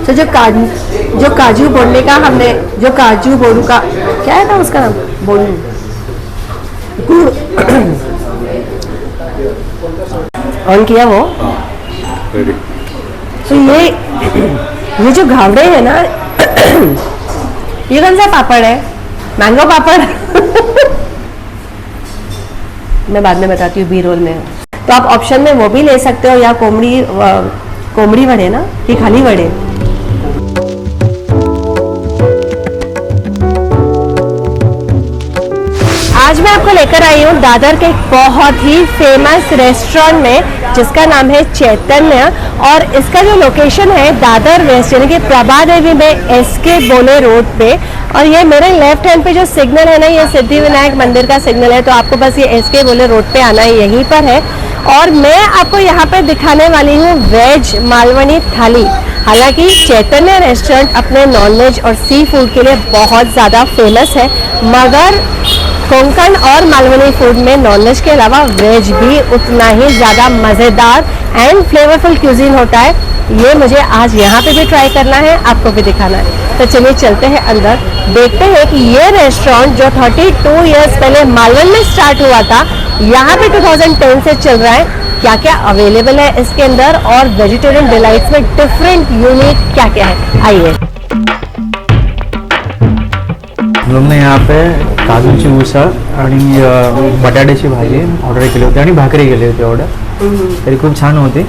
तो जो काजू बोलने का हमने जो काजू बोलू का क्या है था उसका नाम बोलू ऑन किया वो। तो ये जो घावड़े है ना ये कौन सा पापड़ है? मैंगो पापड़ मैं बाद में बताती हूँ बी रोल में। तो आप ऑप्शन में वो भी ले सकते हो या कोमड़ी वड़े ना कि खाली वड़े। आज मैं आपको लेकर आई हूँ दादर के एक बहुत ही फेमस रेस्टोरेंट में जिसका नाम है चैतन्य, और इसका जो लोकेशन है दादर वेस्ट यानी कि प्रभा देवी में एसके बोले रोड पे। और ये मेरे लेफ्ट हैंड पे जो सिग्नल है ना ये सिद्धि विनायक मंदिर का सिग्नल है, तो आपको बस ये एसके बोले रोड पे आना है, यहीं पर है। और मैं आपको यहाँ पे दिखाने वाली हूँ वेज मालवनी थाली। हालांकि चैतन्य रेस्टोरेंट अपने नॉनवेज और सी फूड के लिए बहुत ज़्यादा फेमस है, मगर कोंकण और मालवनी फूड में नॉनवेज के अलावा वेज भी उतना ही ज़्यादा मज़ेदार एंड फ्लेवरफुल क्यूजीन होता है। ये मुझे आज यहाँ पे भी ट्राई करना है, आपको भी दिखाना है। तो चलिए चलते हैं अंदर, देखते हैं कि ये रेस्टोरेंट जो 32 इयर्स पहले मालवन में स्टार्ट हुआ था यहाँ पे 2010 से चल रहा है, क्या क्या अवेलेबल है इसके अंदर और वेजिटेरियन डिलाइट्स में डिफरेंट यूनिक क्या क्या है। आइए। हम लोग ने यहाँ पे काजूची उसळ आणि बटाट्याची भाजी ऑर्डर केली होती आणि भाकरी केली होती ऑर्डर, तरी खूप छान होती।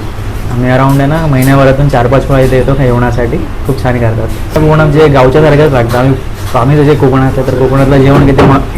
आम्ही अराउंड आहे ना महिन्याभरातून 4-5 वेळा इथे येतो जेवणासाठी, खूप छान करतात। पूर्ण जे गावच्या सारखंच लागतं। आम्ही जे कोकणात आहे तर कोकणातलं जेवण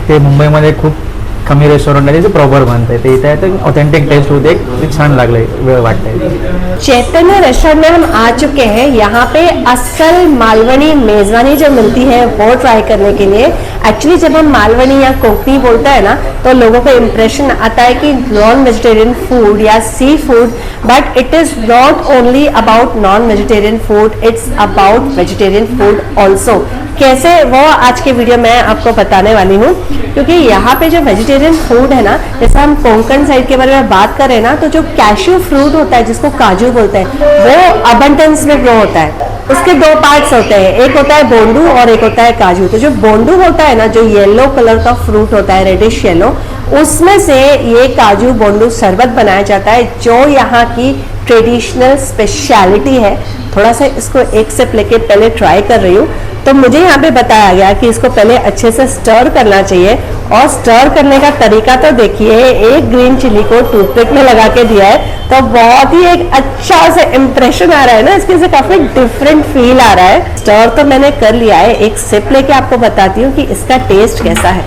ते मुंबईमध्ये खूप कमी रेस्टॉरंट आहे, प्रॉपर बनते ते इथे तर ऑथेंटिक टेस्ट होते, छान लागले वेळ वाटते। चैतन्य रेस्टोरेंट में हम आ चुके हैं। यहाँ पे असल मालवनी मेजवानी जो मिलती है वो ट्राई करने के लिए। एक्चुअली जब हम मालवनी या कोंकणी बोलते हैं ना तो लोगों को इम्प्रेशन आता है कि नॉन वेजिटेरियन फूड या sea food, but it is not only about non vegetarian food, it's about vegetarian food also. कैसे वो आज के वीडियो में आपको बताने वाली हूँ, क्योंकि यहाँ पे जो वेजिटेरियन फूड है ना, जैसे हम कोंकण साइड के बारे में बात करें ना तो जो कैश्यू फ्रूट होता है जिसको काजू बोलते हैं वो अबंडेंस में ग्रो होता है। उसके दो पार्ट्स होते हैं, एक होता है बोंडू और एक होता है काजू। तो जो बोंडू होता है ना, जो येलो कलर का फ्रूट होता है रेडिश येलो, उसमें से ये काजू बोंडू शरबत बनाया जाता है जो यहाँ की ट्रेडिशनल स्पेशलिटी है। थोड़ा सा इसको एक सिप लेके पहले ट्राई कर रही हूँ। तो मुझे यहाँ पे बताया गया कि इसको पहले अच्छे से स्टर करना चाहिए, और स्टर करने का तरीका तो देखिए, एक ग्रीन चिली को टूथपिक में लगा के दिया है, तो बहुत ही एक अच्छा से इम्प्रेशन आ रहा है ना, इसके से काफी डिफरेंट फील आ रहा है। स्टर तो मैंने कर लिया है, एक सिप लेके आपको बताती हूँ कि इसका टेस्ट कैसा है।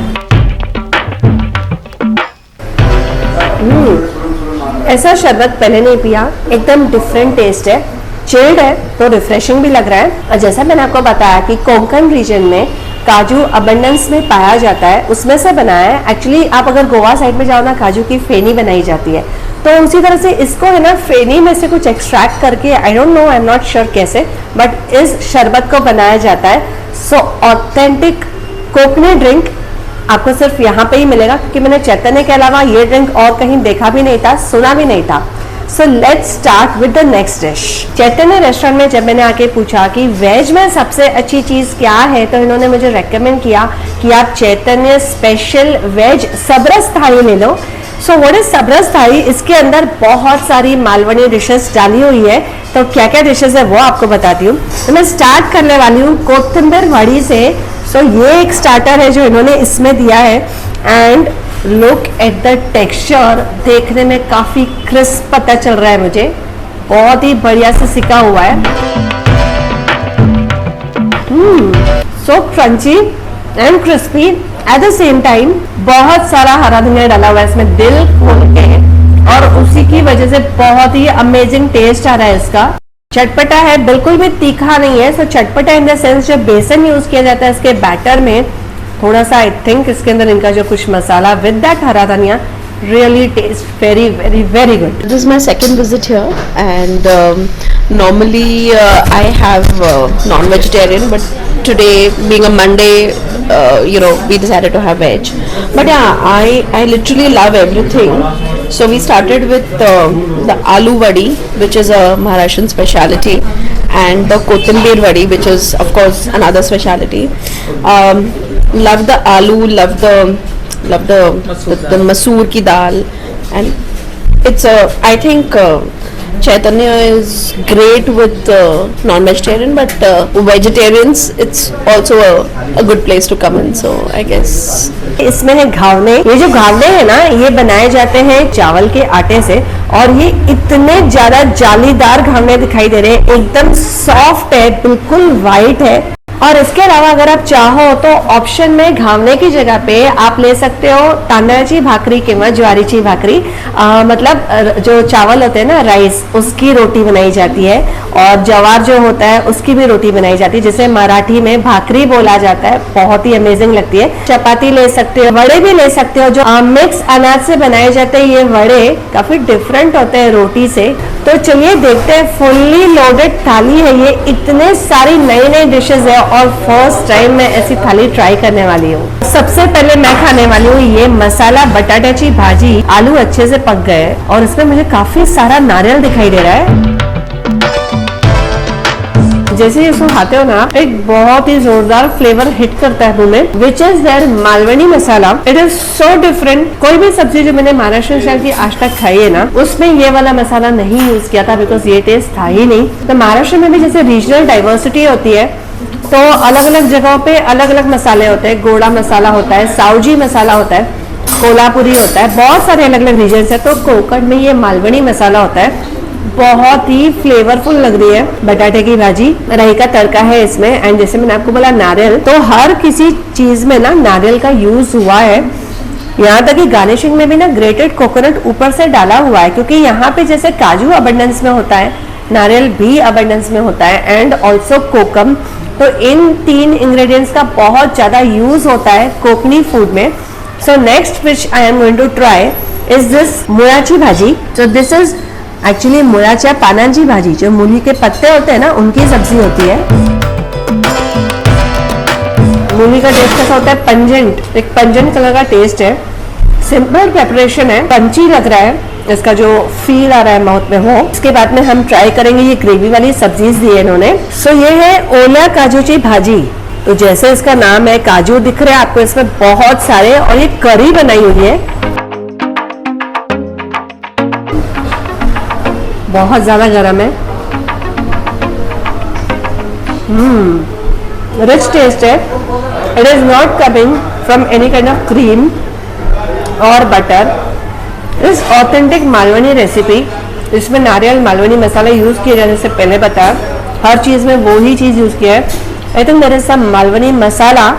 ऐसा शरबत पहले नहीं पिया, एकदम डिफरेंट टेस्ट है, चिल्ड है तो रिफ्रेशिंग भी लग रहा है। और जैसा मैंने आपको बताया कि कोंकण रीजन में काजू अबंडेंस में पाया जाता है, उसमें से बनाया है। एक्चुअली आप अगर गोवा साइड में जाओ ना, काजू की फेनी बनाई जाती है, तो उसी तरह से इसको है ना फेनी में से कुछ एक्सट्रैक्ट करके, I don't know, I am not sure कैसे, बट इस शरबत को बनाया जाता है। सो ऑथेंटिक कोकनी ड्रिंक आपको सिर्फ यहाँ पे ही मिलेगा, क्योंकि मैंने चैतन्य के अलावा ये ड्रिंक और कहीं देखा भी नहीं था, सुना भी नहीं था। So let's start with the next dish. Chaitanya restaurant में जब मैंने आके पूछा कि वेज में सबसे अच्छी चीज़ क्या है, तो इन्होंने मुझे रेकमेंड किया कि आप चैतन्य स्पेशल वेज सबरस थाली ले लो। सो व्हाट इज सबरस थाली? इसके अंदर बहुत सारी मालवनी डिशेस डाली हुई है, तो क्या क्या डिशेस है वो आपको बताती हूँ। तो मैं स्टार्ट करने वाली हूँ कोथिंबर वड़ी से। सो ये एक स्टार्टर है जो इन्होंने इसमें दिया है, and look at the texture, देखने में काफी क्रिस्प पता चल रहा है मुझे, बहुत ही बढ़िया से सिका हुआ है। So crunchy and crispy at the same time. बहुत सारा हरा धनिया डाला हुआ है इसमें दिल खोल के, और उसी की वजह से बहुत ही अमेजिंग टेस्ट आ रहा है इसका। चटपटा है, बिल्कुल भी तीखा नहीं है। सो चटपटा इन द सेंस जो बेसन यूज किया जाता है इसके बैटर में, थोड़ा सा आई थिंक इसके अंदर इनका जो कुछ मसाला विद दैट हरा धनिया really taste very good. This is my second visit here, and normally I have non-vegetarian, but today being a Monday, we decided to have veg. But yeah, I literally love everything. So we started with the aloo vadi, which is a Maharashtrian speciality, and the kothambir vadi, which is of course another speciality. Love the aloo, love the masoor ki dal, and it's I think Chaitanya is great with non-vegetarian, but vegetarians it's also a good place to come in. So I guess इसमें है घावने। ये जो घावने है ना, ये बनाए जाते हैं चावल के आटे से, और ये इतने ज्यादा जालीदार घावने दिखाई दे रहे हैं, एकदम सॉफ्ट है, बिल्कुल वाइट है। और इसके अलावा अगर आप चाहो तो ऑप्शन में घावने की जगह पे आप ले सकते हो तांदळाची भाकरी किंवा ज्वारीची भाकरी, मतलब जो चावल होते हैं ना, राइस, उसकी रोटी बनाई जाती है, और जवार जो होता है उसकी भी रोटी बनाई जाती है, जिसे मराठी में भाकरी बोला जाता है। बहुत ही अमेजिंग लगती है। चपाती ले सकते हो, वड़े भी ले सकते हो, जो मिक्स अनाज से बनाए जाते हैं। ये वड़े काफी डिफरेंट होते हैं रोटी से। तो चलिए देखते हैं, फुल्ली लोडेड थाली है ये, इतने सारी नई नई डिशेज है, और फर्स्ट टाइम मैं ऐसी थाली ट्राई करने वाली हूँ। सबसे पहले मैं खाने वाली हूँ ये मसाला बटाट्याची भाजी। आलू अच्छे से पक गए और इसमें मुझे काफी सारा नारियल दिखाई दे रहा है। जैसे इसको खाते हो ना, एक बहुत ही जोरदार फ्लेवर हिट करता है मुंह में, which is there Malvani masala. It is so different. कोई भी सब्जी जो मैंने महाराष्ट्र स्टाइल की आज तक खाई है ना, उसमें ये वाला मसाला नहीं यूज किया था, बिकॉज ये टेस्ट था ही नहीं। तो महाराष्ट्र में भी जैसे रीजनल डाइवर्सिटी होती है, तो अलग अलग जगहों पे अलग अलग मसाले होते हैं। गोड़ा मसाला होता है, साउजी मसाला होता है, कोल्हापुरी होता है, बहुत सारे अलग अलग रीजन है। तो कोकण में ये मालवनी मसाला होता है, बहुत ही फ्लेवरफुल लग रही है। बटाटे की भाजी, राई का तड़का है इसमें, एंड जैसे मैंने आपको बोला नारियल, तो हर किसी चीज में ना नारियल का यूज हुआ है। यहाँ तक कि गार्निशिंग में भी ना ग्रेटेड कोकोनट ऊपर से डाला हुआ है, क्योंकि यहाँ पे जैसे काजू अबंडेंस में होता है, नारियल भी अबंडेंस में होता है, एंड ऑल्सो कोकम। तो इन तीन इंग्रेडिएंट्स का बहुत ज्यादा यूज होता है कोकणी फूड में। So next which I am going to try is this मुळाची भाजी। सो दिस इज एक्चुअली मुळाच्या पानांची भाजी, जो मूली के पत्ते होते हैं ना, उनकी सब्जी होती है। मूली का टेस्ट कैसा होता है? पंजेंट, एक पंजेंट कलर का टेस्ट है। सिंपल प्रेपरेशन है, पंची लग रहा है, इसका जो फील आ रहा है माउथ में वो। इसके बाद में हम ट्राई करेंगे ये ग्रेवी वाली सब्जीज दी है इन्होंने। सो ये है ओला काजूची भाजी। तो जैसे इसका नाम है, काजू दिख रहे हैं आपको इसमें बहुत सारे, और ये करी बनाई हुई है, बहुत ज्यादा गर्म है। रिच टेस्ट है। It is not coming from any kind of cream और बटर। इस ऑथेंटिक मालवनी रेसिपी, इसमें नारियल मालवनी मसाला यूज किया जाने से पहले बताया, हर चीज में वो ही चीज यूज किया है। I think there is some Malvani masala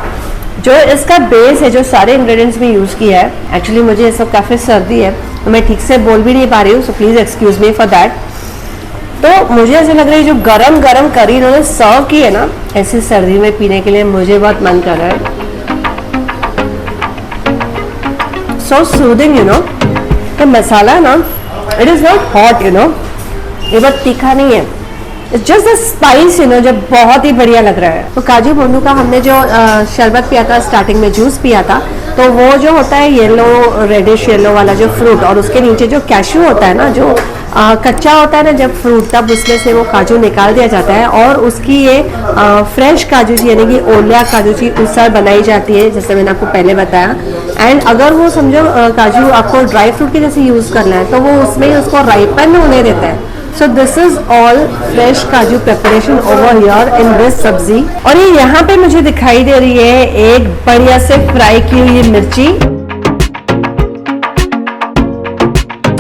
जो इसका बेस है, जो सारे इंग्रेडिएंट्स में यूज किया है। एक्चुअली मुझे ये सब काफी सर्दी है, तो मैं ठीक से बोल भी नहीं पा रही हूँ, so please excuse me for that. तो मुझे ऐसा लग रहा है जो गरम गरम करी इन्होंने सर्व की है ना, ऐसी सर्दी में पीने के लिए मुझे बहुत मन कर रहा है। So soothing, you know. तो मसाला ना, it is not hot, you know, ये बहुत तीखा नहीं है, it's just the spice, you know, जो बहुत ही बढ़िया लग रहा है। तो काजू बोंडू का हमने जो शरबत पिया था, स्टार्टिंग में जूस पिया था, तो वो जो होता है येलो, रेडिश येलो वाला जो फ्रूट, और उसके नीचे जो कैशू होता है ना, जो कच्चा होता है ना जब फ्रूट, तब उसमें से वो काजू निकाल दिया जाता है, और उसकी ये फ्रेश काजू यानी कि ओलिया काजू की उसर बनाई जाती है, जैसे मैंने आपको पहले बताया। एंड अगर वो समझो काजू आपको ड्राई फ्रूट के जैसे यूज करना है, तो वो उसमें ही उसको राइपन होने देता है। So this is all fresh kaju preparation over here in this sabzi. और ये यहाँ पे मुझे दिखाई दे रही है एक बढ़िया से फ्राई की हुई मिर्ची,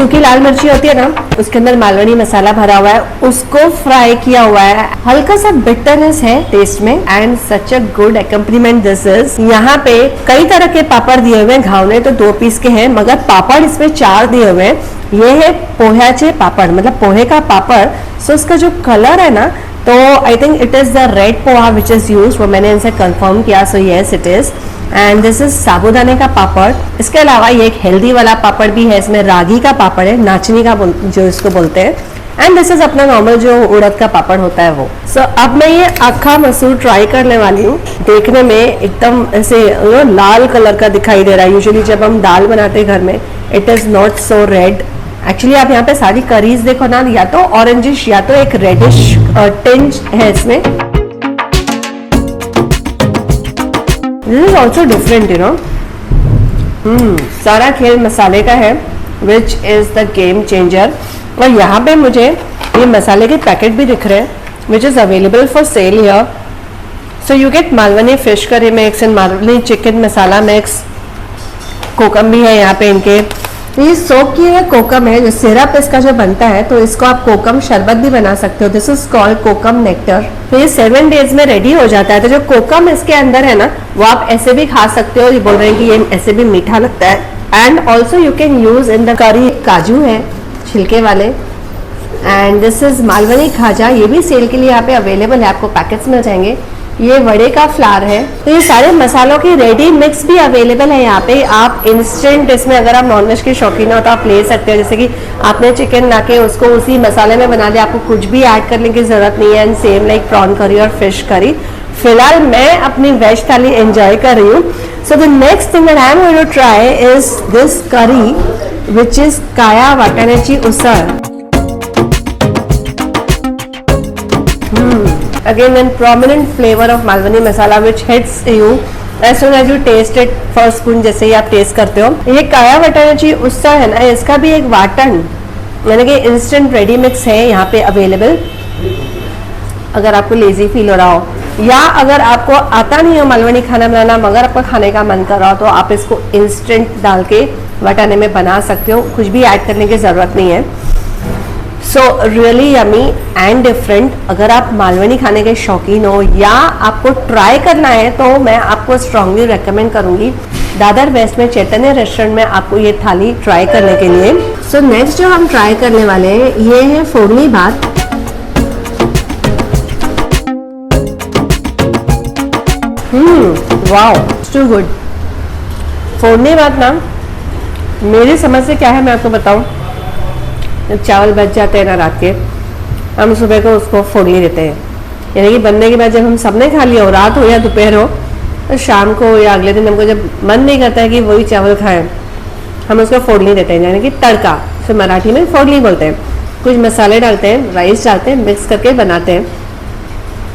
सूखी लाल मिर्ची होती है ना, उसके अंदर मालवनी मसाला भरा हुआ है, उसको फ्राई किया हुआ है। हल्का सा बिटरनेस है टेस्ट में, and such a good accompaniment this is. यहाँ पे कई तरह के पापड़ दिए हुए हैं, घावने तो 2 पीस के हैं, मगर पापड़ इसमें 4 दिए हुए हैं। ये है पोह्याचे पापड़, मतलब पोहे का पापड़। सो इसका जो कलर है ना, तो I think it is the red poha which is use, वो मैंने इनसे कंफर्म किया। So yes it is, and this is साबूदाने का पापड़। इसके अलावा ये एक हेल्दी वाला पापड़ भी है, इसमें रागी का पापड़ है, नाचनी का जो इसको बोलते हैं, एंड दिस इज अपना नॉर्मल जो उड़द का पापड़ होता है वो। सो अब मैं ये अक्खा मसूर ट्राई करने वाली हूँ। देखने में एकदम ऐसे लाल कलर का दिखाई दे रहा है। यूजुअली जब हम दाल बनाते हैं घर में, it is not so red. Actually आप यहाँ पे सारी करीज देखो ना, या तो ऑरेंजिश या तो एक रेडिश टिंज है इसमें। This is also different, you know. सारा खेल मसाले का है, which is the game changer. और यहाँ पे मुझे ये मसाले के पैकेट भी दिख रहे हैं, which is available for sale here. So you get Malvani fish curry mix and Malvani chicken masala mix. Kokum भी है यहाँ पे इनके। ये सोक की है कोकम है, जो सिरप इसका जो बनता है, तो इसको आप कोकम शरबत भी बना सकते हो। This is called kokum nectar. तो ये 7 डेज में रेडी हो जाता है। तो जो कोकम इसके अंदर है ना, वो आप ऐसे भी खा सकते हो। ये बोल रहे हैं कि ये ऐसे भी मीठा लगता है। And also you can use in the करी। काजू है छिलके वाले। एंड दिस इज मालवनी खाजा, ये भी सेल के लिए यहाँ पे अवेलेबल है, आपको पैकेट्स मिल जाएंगे। ये वड़े का फ्लावर है। तो ये सारे मसालों की रेडी मिक्स भी अवेलेबल है यहाँ पे। आप इंस्टेंट इसमें, अगर आप नॉनवेज के शौकीन हो तो आप ले सकते हो। जैसे कि आपने चिकन ला के उसको उसी मसाले में बना लिया, आपको कुछ भी ऐड करने की जरूरत नहीं है। एंड सेम लाइक प्रॉन करी और फिश करी। फिलहाल मैं अपनी वेज थाली एंजॉय कर रही हूँ। So the next thing that I am going to try is this curry, which is काया वाटाण्याची usal. Again, one prominent flavor of Malwani masala which hits you as soon as you taste it first spoon, जैसे ही आप test करते हो। ये काया वाटाण्याची उसळ है ना, इसका भी एक वाटन यानी कि इंस्टेंट रेडी मिक्स है यहाँ पे अवेलेबल। अगर आपको लेजी फील हो रहा हो, या अगर आपको आता नहीं हो मालवनी खाना बनाना मगर आपको खाने का मन कर रहा हो, तो आप इसको इंस्टेंट डाल के वाटाने में बना सकते हो। कुछ भी ऐड करने की ज़रूरत नहीं है। So really yummy and different. अगर आप मालवनी खाने के शौकीन हो या आपको ट्राई करना है, तो मैं आपको स्ट्रांगली रेकमेंड करूंगी दादर वेस्ट में चैतन्य रेस्टोरेंट में आपको ये थाली ट्राई करने के लिए। सो नेक्स्ट जो हम ट्राई करने वाले हैं, ये है फोड़नी भात। Wow, to good. फोड़नी भात ना, मेरी समझ से क्या है मैं आपको बताऊं। चावल बच जाते हैं ना रात के, हम सुबह को उसको फोड़नी देते हैं। यानी कि बनने के बाद जब हम सबने खा लिया हो, रात हो या दोपहर हो, तो शाम को या अगले दिन हमको जब मन नहीं करता है कि वही चावल खाएं, हम उसको फोड़नी देते हैं, यानी कि तड़का। फिर मराठी में फोड़नी बोलते हैं। कुछ मसाले डालते हैं, राइस डालते हैं, मिक्स करके बनाते हैं।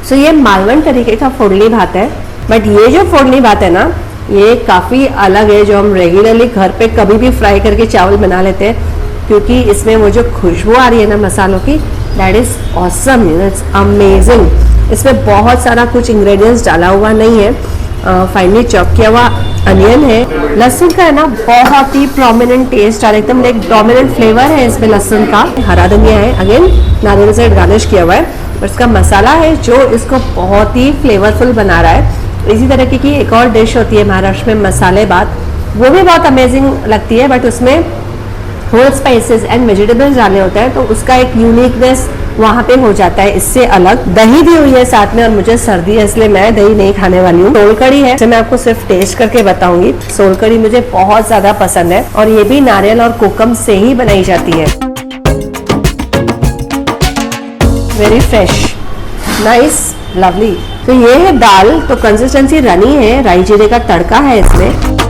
सो ये मालवनी तरीके का फोड़नी भात है। बट ये जो फोड़नी भात है ना, ये काफ़ी अलग है, जो हम रेगुलरली घर पे कभी भी फ्राई करके चावल बना लेते हैं। क्योंकि इसमें वो जो खुशबू आ रही है ना मसालों की, that is awesome, it's amazing. इसमें बहुत सारा कुछ इंग्रेडिएंट्स डाला हुआ नहीं है। फाइनली चॉप किया हुआ अनियन है। लहसुन का है ना बहुत ही प्रोमिनेंट टेस्ट आ रहा है, एकदम एक डोमिनेंट फ्लेवर है इसमें लहसुन का। हरा धनिया है, अगेन नारियल से गार्निश किया हुआ है। और इसका मसाला है जो इसको बहुत ही फ्लेवरफुल बना रहा है। इसी तरह की एक और डिश होती है महाराष्ट्र में, मसाले भात, वो भी बहुत अमेजिंग लगती है। बट उसमें होल स्पाइसेस एंड वेजिटेबल्स डाले होते हैं, तो उसका एक यूनिकनेस वहाँ पे हो जाता है इससे अलग। दही भी हुई है साथ में, और मुझे सर्दी है इसलिए मैं दही नहीं खाने वाली हूँ। सोल कड़ी है, मैं आपको सिर्फ टेस्ट करके बताऊंगी। सोल कड़ी मुझे बहुत ज्यादा पसंद है, और ये भी नारियल और कोकम से ही बनाई जाती है। Very fresh, nice, lovely. तो ये है दाल, तो कंसिस्टेंसी रनी है, राई जीरे का तड़का है इसमें।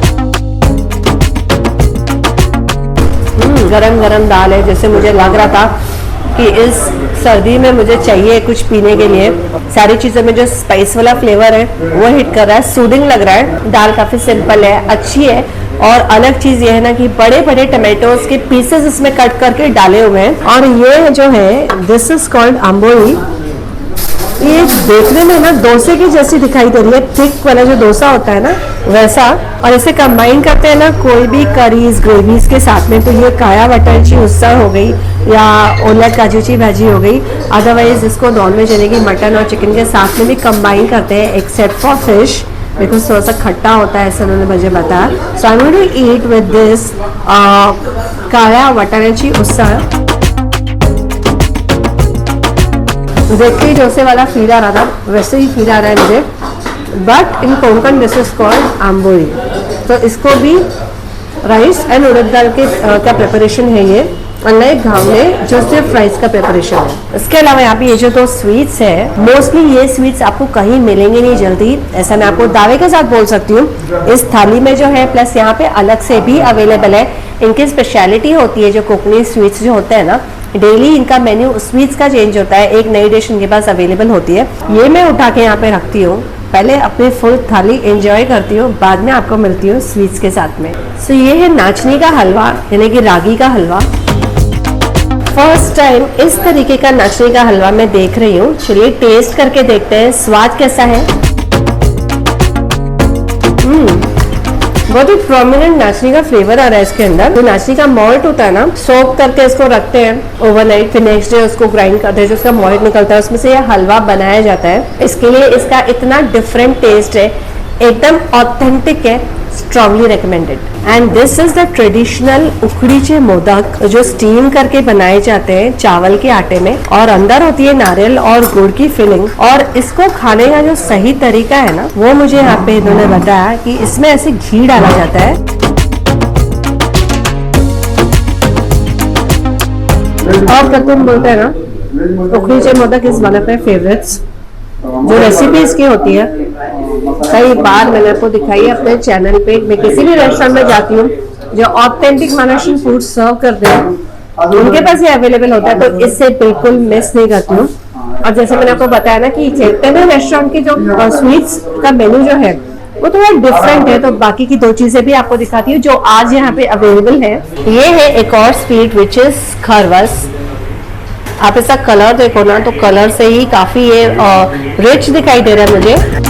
गरम गरम दाल है, जैसे मुझे लग रहा था कि इस सर्दी में मुझे चाहिए कुछ पीने के लिए। सारी चीज़ों में जो स्पाइस वाला फ्लेवर है वो हिट कर रहा है, सूदिंग लग रहा है। दाल काफ़ी सिंपल है, अच्छी है। और अलग चीज़ ये है ना कि बड़े बड़े टमाटोज के पीसेस इसमें कट करके डाले हुए हैं। और ये जो है, दिस इज कॉल्ड आम्बोली। ये देखने में ना डोसे की जैसी दिखाई दे रही है, थिक वाला जो डोसा होता है ना वैसा। और इसे कंबाइन करते हैं ना कोई भी करीज ग्रेवीज के साथ में, तो ये काया वाटाण्याची उसळ हो गई या ओल्या काजूची भाजी हो गई। अदरवाइज इसको नॉनवेज यानी कि मटन और चिकन के साथ में भी कंबाइन करते हैं, एक्सेप्ट फॉर फिश, बिकॉज थोड़ा सा खट्टा होता है, ऐसा उन्होंने मुझे बताया। So I am going to eat with this काया वाटाण्याची उसळ। देखिए डोसे वाला फील आ रहा था, वैसे ही फील आ रहा है मुझे। But in Konkan this is called amboli. तो इसको भी राइस एंड उड़द दाल के का प्रिपरेशन है ये, अनलाइक घावले जो सिर्फ राइस का प्रिपरेशन है। इसके अलावा यहाँ पे ये जो दो स्वीट्स है, मोस्टली ये स्वीट्स आपको कहीं मिलेंगे नहीं जल्दी, ऐसा मैं आपको दावे के साथ बोल सकती हूँ। इस थाली में जो है, प्लस यहाँ पे अलग से भी अवेलेबल है इनकी स्पेशलिटी होती है जो कोकणी स्वीट्स जो होता है ना, डेली इनका मेन्यू स्वीट्स का चेंज होता है, एक नई डिश इनके पास अवेलेबल होती है। ये मैं उठा के यहाँ पे रखती हूँ, पहले अपनी फुल थाली एंजॉय करती हूँ, बाद में आपको मिलती हूँ स्वीट्स के साथ में। सो ये है नाचनी का हलवा, यानी कि रागी का हलवा। फर्स्ट टाइम इस तरीके का नाचनी का हलवा मैं देख रही हूँ। चलिए टेस्ट करके देखते हैं स्वाद कैसा है। बहुत ही प्रोमिनेंट नाचनी का फ्लेवर आ रहा है इसके अंदर। तो नाचनी का मॉल्ट होता है ना, सोक करके इसको रखते हैं ओवरनाइट, फिर नेक्स्ट डे उसको ग्राइंड करते हैं, जो उसका मॉल्ट निकलता है उसमें से यह हलवा बनाया जाता है। इसके लिए इसका इतना डिफरेंट टेस्ट है, एकदम ऑथेंटिक है, strongly recommended. And this is the traditional उखड़ीचे मोदक जो स्टीम करके बनाए जाते हैं चावल के आटे में, और अंदर होती है नारियल और गुड़ की फिलिंग। और इसको खाने का जो सही तरीका है ना, वो मुझे यहाँ पे इन्होंने बताया कि इसमें ऐसे घी डाला जाता है। और प्रथम बोलते हैं ना, उखड़ीचे modak is one of my favourites. जो रेसिपी इसकी होती है, कई बार मैंने आपको दिखाई है अपने चैनल पे। मैं किसी भी रेस्टोरेंट में जाती हूँ जो ऑथेंटिक महाराष्ट्रियन फूड सर्व करते हैं, उनके पास ये अवेलेबल होता है, तो इससे बिल्कुल मिस नहीं करती हूँ। और जैसे मैंने आपको बताया ना कि चैतन्य रेस्टोरेंट की जो स्वीट्स का मेन्यू जो है वो थोड़ा डिफरेंट है, तो बाकी की दो चीजें भी आपको दिखाती हूँ जो आज यहाँ पे अवेलेबल है। ये है एक और स्वीट विच इज खरवस। आप इसका कलर देखो ना, तो कलर से ही काफी ये रिच दिखाई दे रहा है मुझे।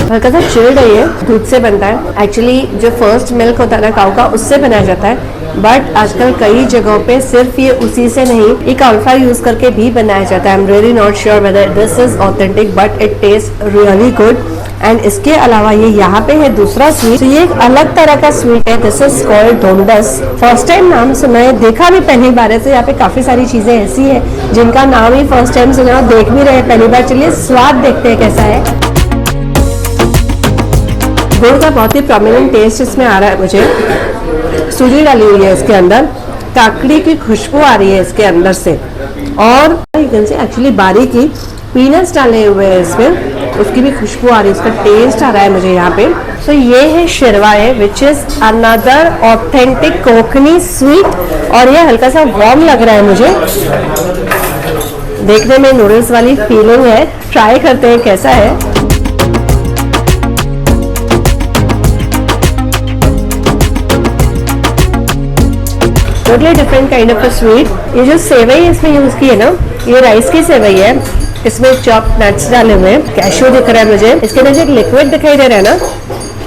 हल्का सा चिल्ड है, ये दूध से बनता है। एक्चुअली जो फर्स्ट मिल्क होता है ना काऊ का, उससे बनाया जाता है, बट आजकल कई जगहों पे सिर्फ ये उसी से नहीं, एक अल्फा यूज करके भी बनाया जाता है। I am really not sure whether this is authentic, but it taste really good. And इसके अलावा ये यहाँ पे है दूसरा स्वीट, तो ये एक अलग तरह का स्वीट है। This is called dhondas. First time नाम सुना है, देखा भी पहली बार है। तो यहाँ पे काफी सारी चीजें ऐसी है जिनका नाम ही फर्स्ट टाइम सुना, देख भी रहे पहली बार। चलिए स्वाद देखते हैं कैसा है। गुड़ का बहुत ही प्रोमिनेंट टेस्ट इसमें आ रहा है मुझे। सूजी डाली हुई है इसके अंदर, काकड़ी की खुशबू आ रही है इसके अंदर से, और एक्चुअली बारीकी पीनट्स डाले हुए हैं इसमें, उसकी भी खुशबू आ रही है, उसका टेस्ट आ रहा है मुझे यहाँ पे। तो ये है शिरवा है, which is another authentic Konkani sweet, और ये हल्का सा वार्म लग रहा है मुझे। देखने में नूडल्स वाली फीलिंग है। ट्राई करते हैं कैसा है। Totally different kind of a sweet. ये जो सेवई इसमें यूज की है ना, ये राइस की सेवई है, इसमें चॉप नट्स डाले हुए हैं, कैशू दिख रहा है मुझे, इसके अंदर एक लिक्विड दिखाई दे रहा है ना,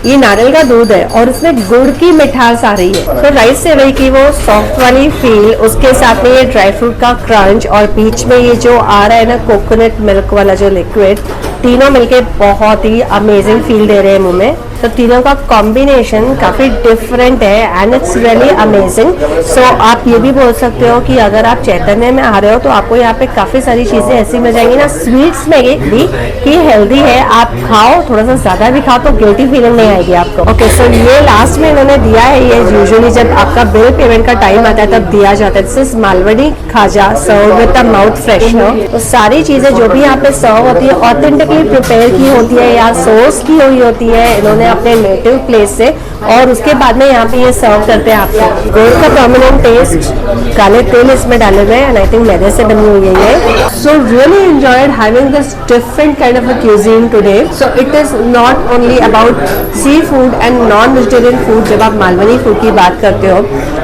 ये नारियल का दूध है, और इसमें गुड़ की मिठास आ रही है। तो राइस सेवई की वो सॉफ्ट वाली फील, उसके साथ में ये ड्राई फ्रूट का क्रंच, और बीच में ये जो आ रहा है ना कोकोनट मिल्क वाला जो लिक्विड, तीनों मिलके बहुत ही अमेजिंग फील दे रहे हैं मुंह में। तो तीनों का कॉम्बिनेशन काफी डिफरेंट है एंड इट्स रियली अमेजिंग। सो आप ये भी बोल सकते हो कि अगर आप चैतन्य में आ रहे हो तो आपको यहाँ पे काफी सारी चीजें ऐसी मिल जाएंगी ना, स्वीट्स में भी कि हेल्दी है, आप खाओ, थोड़ा सा ज्यादा भी खाओ तो गिल्टी फीलिंग नहीं आएगी आपको। ओके, सो ये लास्ट में इन्होंने दिया है, ये यूजुअली जब आपका बिल पेमेंट का टाइम आता है तब दिया जाता है। This is Malvani khaja serve with the mouth freshener. तो सारी चीजें जो भी यहाँ पे सर्व होती है ऑथेंटिकली प्रिपेयर की होती है या सोर्स की हुई होती है इन्होंने अपने नेटिव प्लेस से, और उसके बाद में यहाँ पे ये सर्व करते हैं आपको। गुड़ का प्रोमिनेंट टेस्ट, काले तेल इसमें डाले हुए हैं, एंड आई थिंक मैदे से बनी हुई है ये। So really enjoyed having this different kind of a cuisine today. So it is not only about sea food and non vegetarian food. जब आप मालवनी फूड की बात करते हो,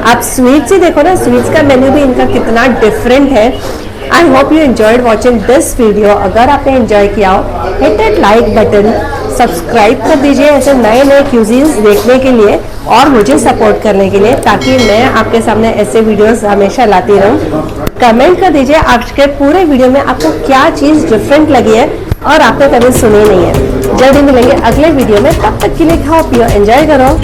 आप स्वीट्स ही देखो ना, स्वीट्स का मेन्यू भी इनका कितना डिफरेंट है। I hope you enjoyed watching this video. अगर आपने एंजॉय किया हो, hit that like button, subscribe कर दीजिए ऐसे नए नए क्यूजीन्स देखने के लिए और मुझे सपोर्ट करने के लिए, ताकि मैं आपके सामने ऐसे वीडियोस हमेशा लाती रहूं। कमेंट कर दीजिए आज के पूरे वीडियो में आपको क्या चीज़ डिफरेंट लगी है और आपने कभी सुनी नहीं है। जल्दी मिलेंगे अगले वीडियो में, तब तक के लिए खाओ पियो एंजॉय करो।